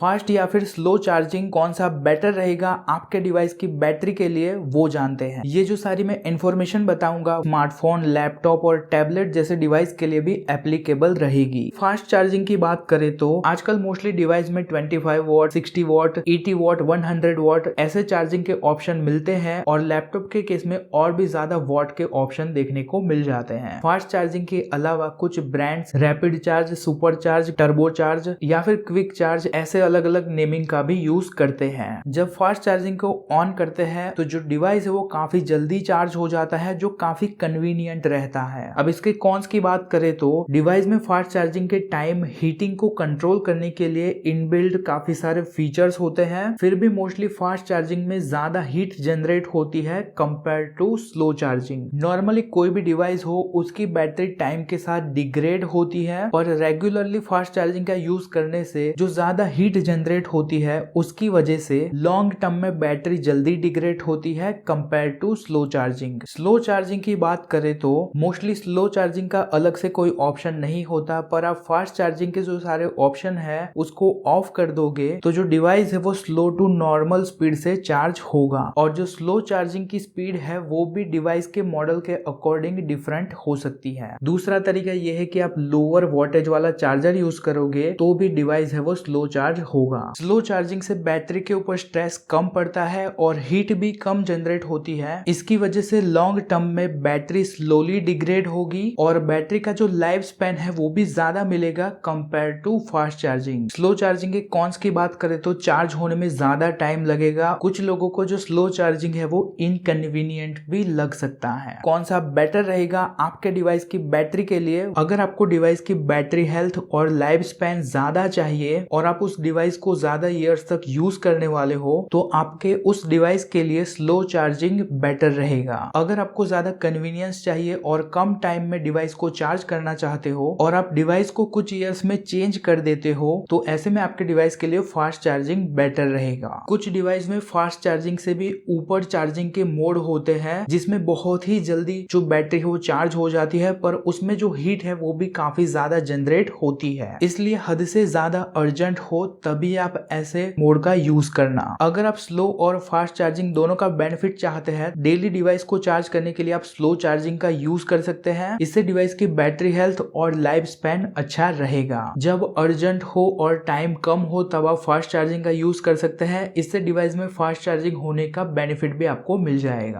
Fast या फिर slow charging कौन सा बेटर रहेगा आपके डिवाइस की बैटरी के लिए, वो जानते हैं। ये जो सारी मैं इंफॉर्मेशन बताऊंगा स्मार्टफोन, लैपटॉप और टैबलेट जैसे डिवाइस के लिए भी एप्लीकेबल रहेगी। फास्ट चार्जिंग की बात करें तो आजकल मोस्टली डिवाइस में 25 वॉट, 60 वॉट, 80 वॉट, 100 वॉट ऐसे चार्जिंग के ऑप्शन मिलते हैं और लैपटॉप के केस में और भी ज्यादा वॉट के ऑप्शन देखने को मिल जाते हैं। फास्ट चार्जिंग के अलावा कुछ brands rapid charge, super charge, turbo charge या फिर क्विक चार्ज ऐसे अलग अलग नेमिंग का भी यूज करते हैं। जब फास्ट चार्जिंग को ऑन करते हैं तो जो डिवाइस है वो काफी जल्दी चार्ज हो जाता है, जो काफी कन्वीनियंट रहता है। अब इसके कॉन्स की बात करें तो डिवाइस में फास्ट चार्जिंग के टाइम हीटिंग को कंट्रोल करने के लिए इनबिल्ट काफी सारे फीचर्स होते हैं, फिर भी मोस्टली फास्ट चार्जिंग में ज्यादा हीट जनरेट होती है compare to slow charging. Normally कोई भी डिवाइस हो उसकी बैटरी टाइम के साथ डिग्रेड होती है, और रेगुलरली फास्ट चार्जिंग का यूज करने से जो ज्यादा हीट जनरेट होती है उसकी वजह से लॉन्ग टर्म में बैटरी जल्दी डिग्रेड होती है compare to slow charging. Slow charging की बात करें तो मोस्टली स्लो चार्जिंग का अलग से कोई ऑप्शन नहीं होता, पर आप फास्ट चार्जिंग के जो सारे ऑप्शन है उसको ऑफ कर दोगे तो जो डिवाइस है वो स्लो टू नॉर्मल स्पीड से चार्ज होगा, और जो स्लो चार्जिंग की स्पीड है वो भी डिवाइस के मॉडल के अकॉर्डिंग डिफरेंट हो सकती है। दूसरा तरीका यह है कि आप लोअर वोल्टेज वाला चार्जर यूज करोगे तो भी डिवाइस है वो स्लो चार्ज होगा। स्लो चार्जिंग से बैटरी के ऊपर स्ट्रेस कम पड़ता है और हीट भी कम जनरेट होती है। इसकी वजह से लॉन्ग टर्म में बैटरी स्लोली डिग्रेड होगी और बैटरी का जो लाइफ स्पैन है वो भी ज्यादा मिलेगा compare to fast charging. Slow charging के कॉन्स की बात करें तो चार्ज होने में ज्यादा टाइम लगेगा। कुछ लोगों को जो स्लो चार्जिंग है वो इनकन्वीनियंट भी लग सकता है। कौन सा बेटर रहेगा आपके डिवाइस की बैटरी के लिए? अगर आपको डिवाइस की बैटरी हेल्थ और लाइफ स्पैन ज्यादा चाहिए और आप उस डिवाइस को ज्यादा ईयर्स तक यूज करने वाले हो तो आपके उस डिवाइस के लिए स्लो चार्जिंग बेटर रहेगा। अगर आपको ज्यादा कन्वीनियंस चाहिए और कम टाइम में डिवाइस को चार्ज करना चाहते हो और आप डिवाइस को कुछ ईयर्स में चेंज कर देते हो तो ऐसे में आपके डिवाइस के लिए फास्ट चार्जिंग बेटर रहेगा। कुछ डिवाइस में फास्ट चार्जिंग से भी ऊपर चार्जिंग के मोड होते हैं जिसमें बहुत ही जल्दी जो बैटरी है वो चार्ज हो जाती है, पर उसमें जो हीट है वो भी काफी ज्यादा जनरेट होती है। इसलिए हद से ज्यादा अर्जेंट हो तभी आप ऐसे मोड का यूज करना। अगर आप स्लो और फास्ट चार्जिंग दोनों का बेनिफिट चाहते हैं, डेली डिवाइस को चार्ज करने के लिए आप स्लो चार्जिंग का यूज कर सकते हैं। इससे डिवाइस की बैटरी हेल्थ और लाइफ स्पैन अच्छा रहेगा। जब अर्जेंट हो और टाइम कम हो तब आप फास्ट चार्जिंग का यूज कर सकते हैं। इससे डिवाइस में फास्ट चार्जिंग होने का बेनिफिट भी आपको मिल जाएगा।